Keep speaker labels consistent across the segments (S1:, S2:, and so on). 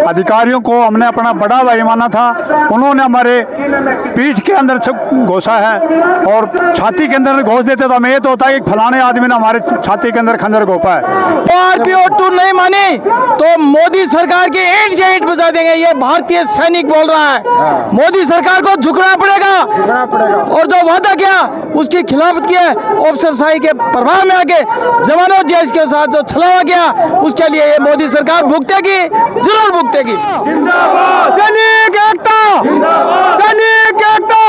S1: अधिकारियों को हमने अपना बड़ा भाई माना था, उन्होंने हमारे पीठ के अंदर घोसा है और छाती के अंदर घोष देते तो हमें ये तो होता है कि फलाने आदमी ने हमारे छाती के अंदर खंजर घोपा है।
S2: आरपीओ 2 नहीं मानी तो मोदी सरकार की ईंट से ईंट बजा देंगे, ये भारतीय सैनिक बोल रहा है। मोदी सरकार को झुकना पड़ेगा और जो वादा किया उसकी खिलाफत किया, ऑफिसरशाही के प्रभाव में आके जवानों जैश के साथ जो छलावा किया उसके लिए ये मोदी सरकार भुगतेगी, जरूर भुगतेगी।
S1: जिंदाबाद सैनिक एकता, सैनिक एकता,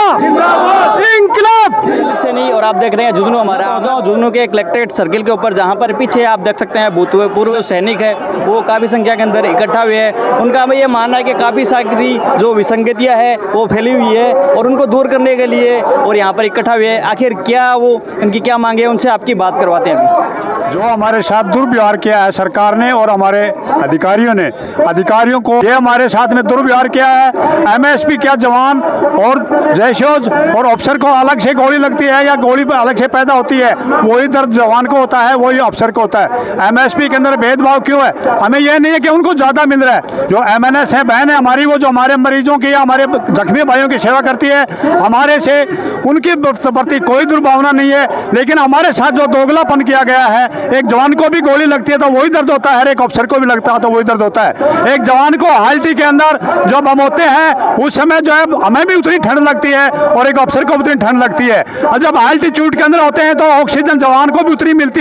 S1: इंकलाब
S3: से नहीं। और आप देख रहे हैं जुगनू हमारा जुगनू के कलेक्ट्रेट सर्किल के ऊपर, जहां पर पीछे आप देख सकते हैं भूतपूर्व सैनिक है वो काफ़ी संख्या के अंदर इकट्ठा हुए हैं। उनका ये मानना है कि काफ़ी सारी जो विसंगतियां है वो फैली हुई है और उनको दूर करने के लिए और यहाँ पर इकट्ठा हुए हैं। आखिर क्या वो इनकी क्या मांगे, उनसे आपकी बात करवाते हैं अभी।
S1: जो हमारे साथ दुर्व्यवहार किया है सरकार ने और हमारे अधिकारियों को ये हमारे साथ में दुर्व्यवहार किया है। एमएसपी क्या जवान और जयशोज और अफसर को अलग से गोली लगती है या गोली अलग से पैदा होती है, वही दर्द जवान को होता है, वही अफसर को होता है। एमएसपी के अंदर भेदभाव क्यों है? हमें यह नहीं है कि उनको ज़्यादा मिल रहा है। जो एमएनएस है बहन है हमारी, वो जो हमारे मरीजों की या हमारे जख्मी भाइयों की सेवा करती है, हमारे से उनकी प्रति कोई दुर्भावना नहीं है। लेकिन हमारे साथ जो दोगलापन किया गया है, एक जवान को भी गोली लगती है तो वही दर्द होता है, एक अफसर को भी लगता है तो वही दर्द होता है। एक जवान को हाल्टी के अंदर जब हम होते हैं उस समय जो है हमें भी उतनी ठंड लगती है और एक अफसर को उतनी ठंड लगती है, और जब एल्टीट्यूड के अंदर होते हैं तो ऑक्सीजन जवान को भी उतनी मिलती है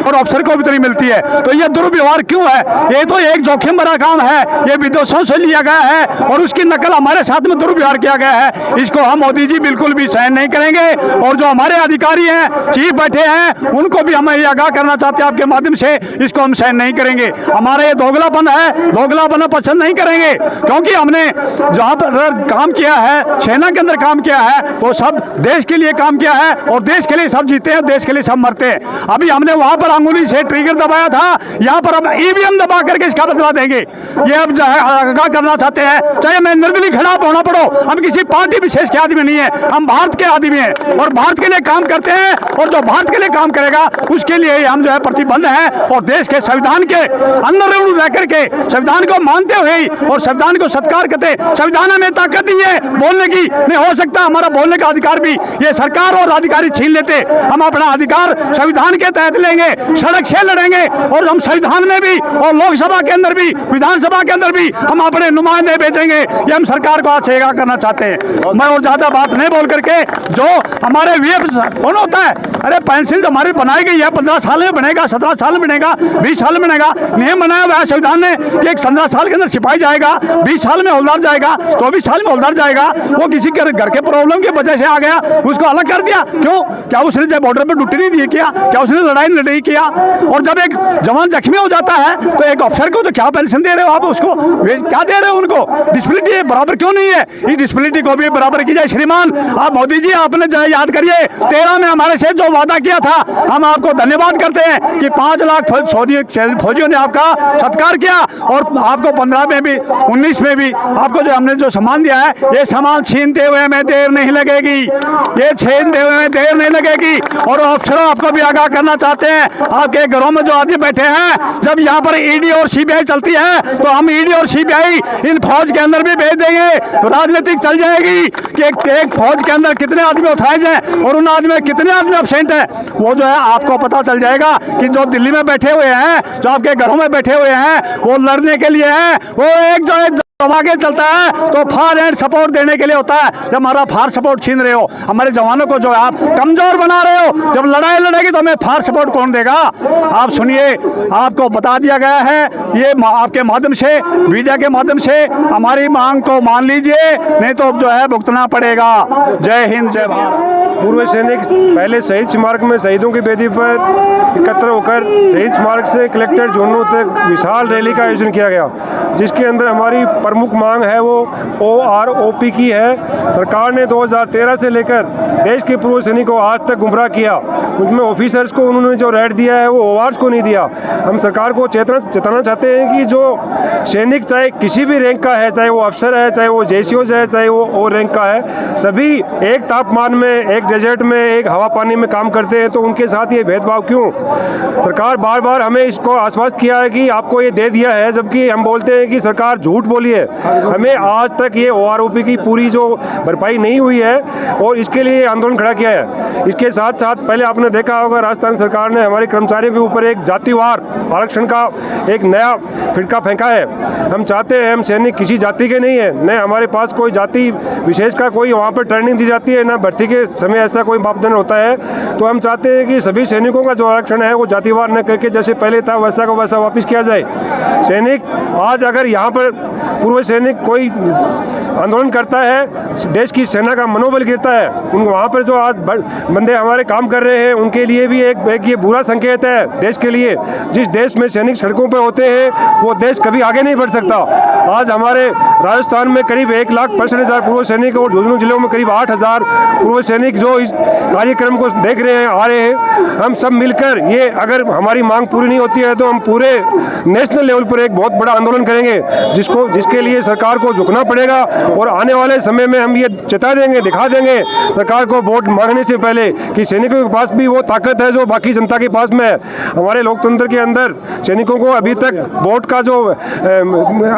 S1: और अफसर को भी उतनी मिलती है। तो ये दुर्व्यवहार क्यों है? ये तो एक जोखिम भरा काम है, ये विदेशों से लिया गया है और उसकी नकल हमारे साथ में दुर्व्यवहार किया गया है। इसको हम मोदी जी बिल्कुल भी सहन नहीं करेंगे और जो हमारे अधिकारी हैं, चीफ बैठे हैं, उनको भी हम ये आगाह करना चाहते हैं आपके माध्यम से, इसको हम सहन नहीं करेंगे। हमारा ये दोगलापन है, दोगलापन पसंद नहीं करेंगे, क्योंकि हमने जहाँ पर काम किया है, सेना के अंदर काम किया है, वो सब देश के लिए काम किया है और देश के लिए सब जीते हैं, देश के लिए सब मरते हैं। अभी हमने वहां पर अंगुली से ट्रिगर दबाया था, यहां पर हम ईवीएम दबा करके इसका बदला देंगे। ये अब जो है आगाह करना चाहते हैं, चाहे मैं निर्दलीय खड़ा होना पड़ो, हम किसी पार्टी विशेष के आदमी नहीं है, हम भारत के आदमी हैं और भारत के लिए काम करते हैं और जो भारत के लिए काम करेगा उसके लिए हम जो है प्रतिबद्ध हैं और देश के संविधान के अंदर रह करके संविधान को मानते हुए और संविधान को सत्कार करते, संविधान हमें ताकत दी है बोलने की, नहीं हो सकता हमारा बोलने का अधिकार भी ये सरकार और अधिकारी छीन लेते। हम अपना अधिकार संविधान के तहत लेंगे, सड़क से लड़ेंगे और हम संविधान में भी और लोकसभा के अंदर भी, विधानसभा के अंदर भी हम अपने नुमाइंदे भेजेंगे। ये हम सरकार को आज से आगाह करना चाहते हैं। मैं और ज्यादा बात नहीं बोल करके, जो हमारे वीएफ कौन होता है, अरे पेंसिल हमारी बनाई गई है, 15 साल में बनेगा, 17 साल में बनेगा, 20 साल में बनेगा, नियम बनाया हुआ है संविधान ने कि एक 15 साल के अंदर सिपाही जाएगा, 20 साल में हवलदार जाएगा, 24 साल में हवलदार जाएगा। वो किसी घर के प्रॉब्लम की वजह से आ गया, उसको अलग कर दिया। क्यों? क्या उसने जब बॉर्डर पर ड्यूटी नहीं दी किया? क्या उसने लड़ाई नहीं किया? और जब एक जवान जख्मी हो जाता है तो एक अफसर को तो क्या पेंशन दे रहे हो आप, उसको क्या दे रहे हो? उनको डिस्बिलिटी बराबर क्यों नहीं है? इस डिस्बिलिटी को भी बराबर की जाए। श्रीमान आप मोदी जी, आपने जो याद करिए 13 में हमारे से जो वादा किया था, हम आपको धन्यवाद करते हैं कि 5 लाख फौजियों ने आपका सत्कार किया और आपको 15 में भी 19 में भी आपको जो हमने जो सम्मान दिया है, ये सम्मान छीनते हुए में देर नहीं लगेगी, ये छीनते हुए में देर नहीं लगेगी। और अफसरों आपको भी आगाह करना चाहते हैं, आपके घरों में जो आदमी बैठे हैं, जब यहाँ पर ईडी और सीबीआई चलती है तो हम ईडी और सीबीआई इन फौज के अंदर भी भेज देंगे। राजनीतिक चल जाएगी कि एक फौज के अंदर कितने आदमी उठाए जाए और उन आदमी में कितने आदमी एब्सेंट है, वो जो है आपको पता चल जाएगा कि जो दिल्ली में बैठे हुए हैं, जो आपके घरों में बैठे हुए हैं, वो लड़ने के लिए है, वो एक जो है आगे चलता है तो फार एंड सपोर्ट देने के लिए होता है। जब हमारा फार सपोर्ट छीन रहे हो, हमारे जवानों को जो आप कमजोर बना रहे हो, जब लड़ाई लड़ेगी तो हमें फार सपोर्ट कौन देगा? आप सुनिए, आपको बता दिया गया है, ये आपके माध्यम से, मीडिया के माध्यम से हमारी मांग को मान लीजिए, नहीं तो जो है भुगतना पड़ेगा। जय हिंद, जय भारत।
S4: पूर्व सैनिक पहले शहीद स्मारक में शहीदों की वेदी पर एकत्र होकर शहीद स्मारक से कलेक्टर झुंझुनू तक विशाल रैली का आयोजन किया गया, जिसके अंदर हमारी प्रमुख मांग है वो OROP की है। सरकार ने 2013 से लेकर देश के पूर्व सैनिकों को आज तक गुमराह किया, उसमें ऑफिसर्स को उन्होंने जो रेट दिया है वो अवार्ड्स को नहीं दिया। हम सरकार को चेताना चाहते हैं कि जो सैनिक चाहे किसी भी रैंक का है, चाहे वो अफसर है, चाहे वो JCOs है, चाहे वो और रैंक का है, सभी एक तापमान में, एक डेजर्ट में, एक हवा पानी में काम करते हैं, तो उनके साथ ये भेदभाव क्यों? सरकार बार बार हमें इसको आश्वस्त किया है कि आपको ये दे दिया है, जबकि हम बोलते हैं कि सरकार झूठ बोली है। हमें आज तक ये OROP की पूरी जो भरपाई नहीं हुई है और इसके लिए आंदोलन खड़ा किया है। इसके साथ साथ पहले आपने देखा होगा राजस्थान सरकार ने हमारे कर्मचारियों के ऊपर एक जातिवार आरक्षण का एक नया फिटका फेंका है। हम चाहते हैं, हम सैनिक किसी जाति के नहीं है, न हमारे पास कोई जाति विशेष का कोई वहाँ पर ट्रेनिंग दी जाती है, ना भर्ती के समय ऐसा कोई मापदंड होता है। तो हम चाहते हैं कि सभी सैनिकों का जो आरक्षण है वो जातिवार न करके जैसे पहले था वैसा को वैसा वापस किया जाए। सैनिक आज अगर यहाँ पर पूर्व सैनिक कोई आंदोलन करता है, देश की सेना का मनोबल गिरता है, उन वहाँ पर जो आज बंदे हमारे काम कर रहे हैं उनके लिए भी एक ये बुरा संकेत है देश के लिए। जिस देश में सैनिक सड़कों पर होते हैं वो देश कभी आगे नहीं बढ़ सकता। आज हमारे राजस्थान में करीब 1,65,000 पूर्व सैनिक और झुंझुनू जिलों में करीब 8,000 पूर्व सैनिक जो इस कार्यक्रम को देख रहे हैं, आ रहे हैं। हम सब मिलकर ये अगर हमारी मांग पूरी नहीं होती है तो हम पूरे नेशनल लेवल पर एक बहुत बड़ा आंदोलन करेंगे, जिसके लिए सरकार को झुकना पड़ेगा। और आने वाले समय में हम ये चेता देंगे, दिखा देंगे सरकार को वोट मांगने से पहले कि सैनिकों के पास भी वो ताकत है जो बाकी जनता के पास में है। हमारे लोकतंत्र के अंदर सैनिकों को अभी तक वोट का जो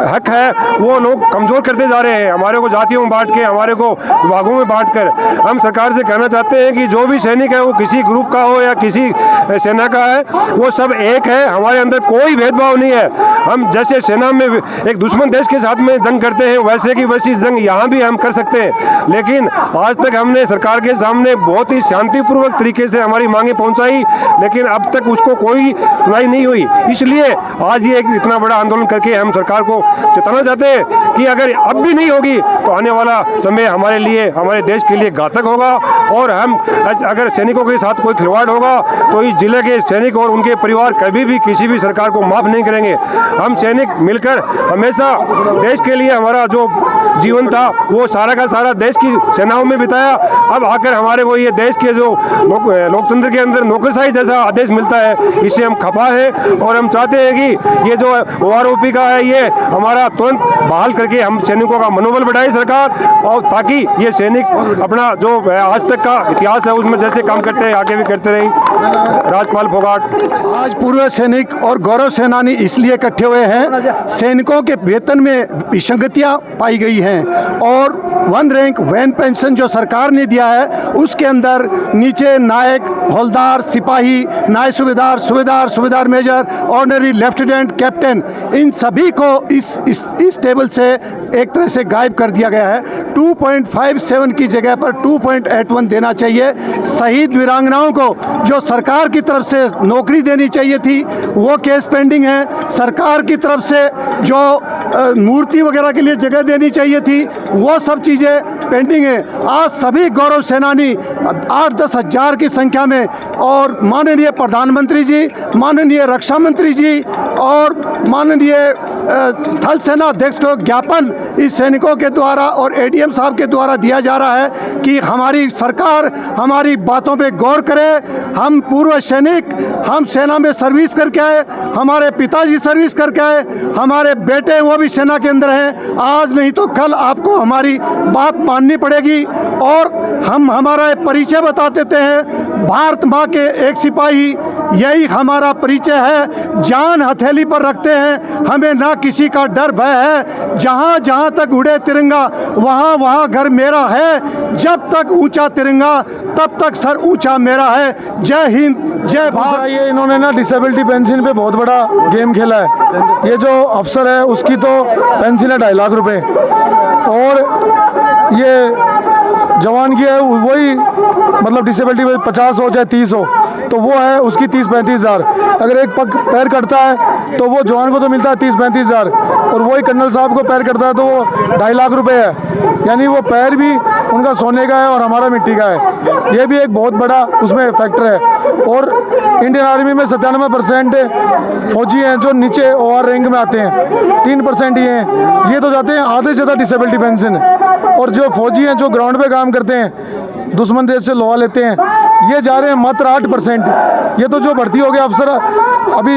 S4: हक है वो लोग कमजोर करते जा रहे हैं। हमारे को जातियों में बांट के, हमारे को विभागों में बांट कर। हम सरकार से कहना चाहते हैं कि जो भी सैनिक है वो किसी ग्रुप का हो या किसी सेना का है, वो सब एक है। हमारे अंदर कोई भेदभाव नहीं है। हम जैसे सेना में एक दुश्मन देश के साथ में जंग करते हैं वैसे की वैसी जंग यहाँ भी हम कर सकते हैं। लेकिन आज तक हमने सरकार के सामने बहुत ही शांतिपूर्वक तरीके से हमारी मांगे पहुंचाई, लेकिन अब तक उसको कोई सुनाई नहीं हुई। इसलिए आज ये इतना बड़ा आंदोलन करके हम सरकार को चेताना चाहते हैं कि अगर अब भी नहीं होगी तो आने वाला समय हमारे लिए, हमारे देश के लिए घातक होगा। और हम अगर सैनिकों के साथ कोई खिलवाड़ होगा तो इस जिले के सैनिक और उनके परिवार कभी भी किसी भी सरकार को माफ़ नहीं करेंगे। हम सैनिक मिलकर हमेशा देश के लिए हमारा जो जीवन था वो सारा का सारा देश की सेनाओं में बिताया। अब आकर हमारे को ये देश के जो लोकतंत्र के अंदर नौकरशाही जैसा आदेश मिलता है, इससे हम खफा है। और हम चाहते हैं कि ये जो OROP का है ये हमारा तुरंत बहाल करके हम सैनिकों का मनोबल बढ़ाए सरकार, और ताकि ये सैनिक अपना जो आज तक का इतिहास है उसमें जैसे काम करते हैं आगे भी करते रहें। राजपाल फोगाट।
S5: आज पूर्व सैनिक और गौरव सेनानी इसलिए इकट्ठे हुए हैं, सैनिकों के वेतन में विसंगतियां पाई गई हैं और वन रैंक वैन पेंशन जो सरकार ने दिया है उसके अंदर नीचे नायक, हवलदार, सिपाही, नायब सूबेदार, सूबेदार मेजर, ऑर्डिनरी, लेफ्टिनेंट, कैप्टन, इन सभी को इस टेबल से एक तरह से गायब कर दिया गया है। 2.57 की जगह पर 2.81 देना चाहिए। शहीद वीरांगनाओं को जो सरकार की तरफ से नौकरी देनी चाहिए थी वो केस पेंडिंग है। सरकार की तरफ से जो मूर्ति वगैरह के लिए जगह देनी चाहिए थी वो सब चीज़ें पेंडिंग है। आज सभी गौरव सेनानी 8-10 हज़ार की संख्या में और माननीय प्रधानमंत्री जी, माननीय रक्षा मंत्री जी और माननीय थल सेना अध्यक्ष को ज्ञापन इस सैनिकों के द्वारा और ADM साहब के द्वारा दिया जा रहा है कि हमारी सरकार हमारी बातों पे गौर करे। हम पूर्व सैनिक, हम सेना में सर्विस करके आए, हमारे पिताजी सर्विस करके आए, हमारे बेटे वो भी सेना के अंदर हैं। आज नहीं तो कल आपको हमारी बात माननी पड़ेगी। और हम हमारा परिचय बता देते हैं, भारत माँ के एक सिपाही, यही हमारा परिचय है। जान हथेली पर रखते हैं, हमें ना किसी का डर भय है। जहाँ जहाँ तक उड़े तिरंगा वहाँ वहाँ घर मेरा है। जब तक ऊंचा तिरंगा तब तक सर ऊंचा मेरा है। जय हिंद, जय भारत।
S6: ये इन्होंने ना डिसेबिलिटी पेंशन पे बहुत बड़ा गेम खेला है। ये जो अफसर है उसकी तो पेंशन है 2.5 लाख रुपए, और ये जवान की है वही मतलब डिसेबिलिटी 50 हो चाहे 30 हो तो वो है उसकी 30-35 हज़ार। अगर एक पग पैर कटता है तो वो जवान को तो मिलता है 30-35 हज़ार, और वही कर्नल साहब को पैर कटता है तो वो 2.5 लाख रुपए है। यानी वो पैर भी उनका सोने का है और हमारा मिट्टी का है। ये भी एक बहुत बड़ा उसमें फैक्टर है। और इंडियन आर्मी में 97% फौजी हैं जो नीचे OR रैंक में आते हैं, 3% ही हैं। ये तो जाते हैं आधे से ज़्यादा डिसेबिलिटी पेंशन। और जो फौजी हैं जो ग्राउंड पे काम करते हैं, दुश्मन देश से लोहा लेते हैं, ये जा रहे हैं मात्र 8%। ये तो जो भर्ती हो गया अफसर अभी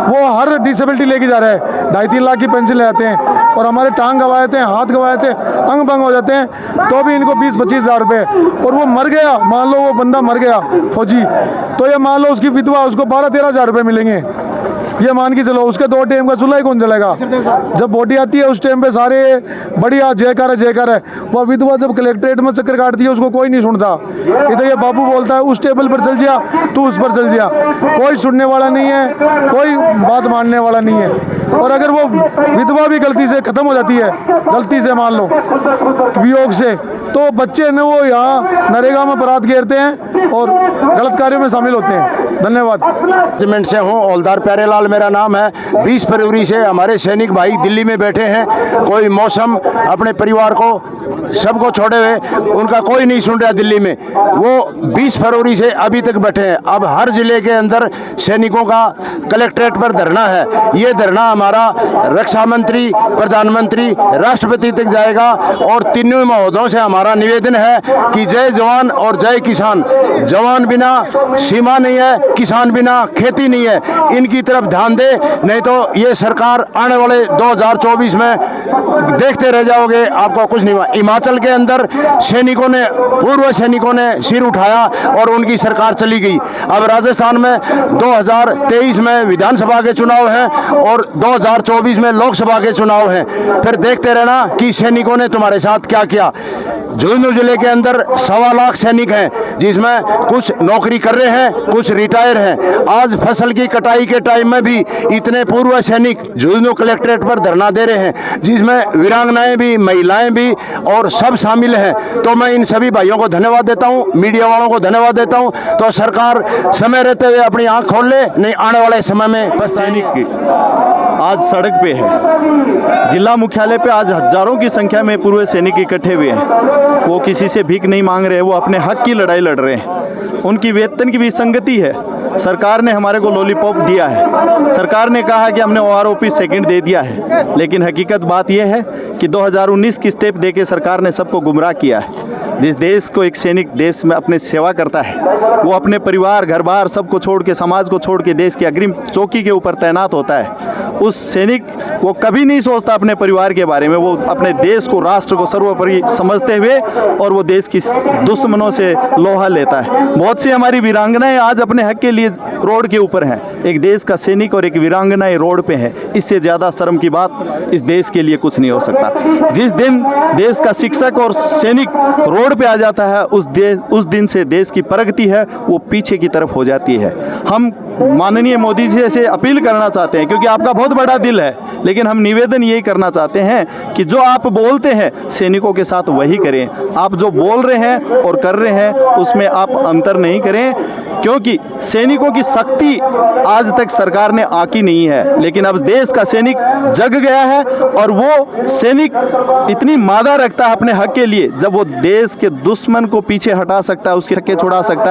S6: वो हर डिसेबिलिटी लेके जा रहा है, 2.5-3 लाख की पेंशन ले जाते हैं और हमारे टांग गवाए थे, हाथ गवाए थे, अंग भंग हो जाते हैं तो भी इनको 20-25 हज़ार रुपये। और वो मर गया, मान लो वो बंदा मर गया फौजी, तो ये मान लो उसकी विधवा उसको 12-13 हज़ार रुपये मिलेंगे। ये मान के चलो उसके 2 टाइम का चूल्हा ही कौन जलेगा। जब बॉडी आती है उस टाइम पे सारे बढ़िया जयकार है। वो विधवा जब कलेक्ट्रेट में चक्कर काटती है उसको कोई नहीं सुनता। इधर ये बाबू बोलता है उस टेबल पर चल जा, तू उस पर चल जा, कोई सुनने वाला नहीं है, कोई बात मानने वाला नहीं है। और अगर वो विधवा भी गलती से ख़त्म हो जाती है, गलती से मान लो वियोग से, तो बच्चे न वो यहाँ नरेगा में बारात घेरते हैं और गलत कार्यों में शामिल होते हैं। धन्यवाद।
S7: रेजिमेंट से हूँ, हौलदार प्यारेलाल मेरा नाम है। 20 फरवरी से हमारे सैनिक भाई दिल्ली में बैठे हैं। कोई मौसम अपने परिवार को सबको छोड़े हुए, उनका कोई नहीं सुन रहा दिल्ली में। वो 20 फरवरी से अभी तक बैठे हैं। अब हर जिले के अंदर सैनिकों का कलेक्ट्रेट पर धरना है। ये धरना हमारा रक्षा मंत्री, प्रधानमंत्री, राष्ट्रपति तक जाएगा। और तीनों महोदयों से हमारा निवेदन है कि जय जवान और जय किसान। जवान बिना सीमा नहीं है, किसान बिना खेती नहीं है। इनकी तरफ ध्यान दे, नहीं तो ये सरकार आने वाले 2024 में देखते रह जाओगे, आपको कुछ नहीं हुआ। हिमाचल के अंदर सैनिकों ने, पूर्व सैनिकों ने सिर उठाया और उनकी सरकार चली गई। अब राजस्थान में 2023 में विधानसभा के चुनाव हैं और 2024 में लोकसभा के चुनाव हैं। फिर देखते रहना कि सैनिकों ने तुम्हारे साथ क्या किया। झुंझुनू जिले के अंदर 1.25 लाख सैनिक हैं, जिसमें कुछ नौकरी कर रहे हैं, कुछ रिटायर हैं। आज फसल की कटाई के टाइम में भी इतने पूर्व सैनिक झुंझुनू कलेक्ट्रेट पर धरना दे रहे हैं, जिसमें वीरांगनाएं भी, महिलाएं भी और सब शामिल हैं। तो मैं इन सभी भाइयों को धन्यवाद देता हूं, मीडिया वालों को धन्यवाद देता हूं। तो सरकार समय रहते हुए अपनी आंख खोल ले, नहीं आने वाले समय में
S8: सैनिक आज सड़क पे है। जिला मुख्यालय पे आज हजारों की संख्या में पूर्व सैनिक इकट्ठे हुए हैं। वो किसी से भीख नहीं मांग रहे, वो अपने हक की लड़ाई लड़ रहे हैं। उनकी वेतन की विसंगति है। सरकार ने हमारे को लॉलीपॉप दिया है, सरकार ने कहा कि हमने OROP सेकंड दे दिया है, लेकिन हकीकत बात यह है कि 2019 की स्टेप देके सरकार ने सबको गुमराह किया है। जिस देश को एक सैनिक देश में अपने सेवा करता है, वो अपने परिवार, घर बार सबको छोड़ के, समाज को छोड़ के देश की अग्रिम चौकी के ऊपर तैनात होता है। उस सैनिक वो कभी नहीं सोचता अपने परिवार के बारे में। वो अपने देश को, राष्ट्र को सर्वोपरि समझते हुए और वो देश की दुश्मनों से लोहा लेता है। बहुत सी हमारी वीरांगनाएं आज अपने हक के लिए रोड के ऊपर हैं। एक देश का सैनिक और एक वीरांगनाएं रोड पे है। इससे ज़्यादा शर्म की बात इस देश के लिए कुछ नहीं हो सकता। जिस दिन देश का शिक्षक और सैनिक रोड पे आ जाता है, उस दिन से देश की प्रगति है वो पीछे की तरफ हो जाती है। हम माननीय मोदी जी से अपील करना चाहते हैं, क्योंकि आपका बहुत बड़ा दिल है, लेकिन हम निवेदन यही करना चाहते हैं कि जो आप बोलते हैं सैनिकों के साथ वही करें। आप जो बोल रहे हैं और कर रहे हैं उसमें आप अंतर नहीं करें, क्योंकि सैनिकों की शक्ति आज तक सरकार ने आकी नहीं है। लेकिन अब देश का सैनिक जग गया है और वो सैनिक इतनी मादा रखता है अपने हक के लिए, जब वो देश के दुश्मन को पीछे हटा सकता है, उसके हक छुड़ा सकता है।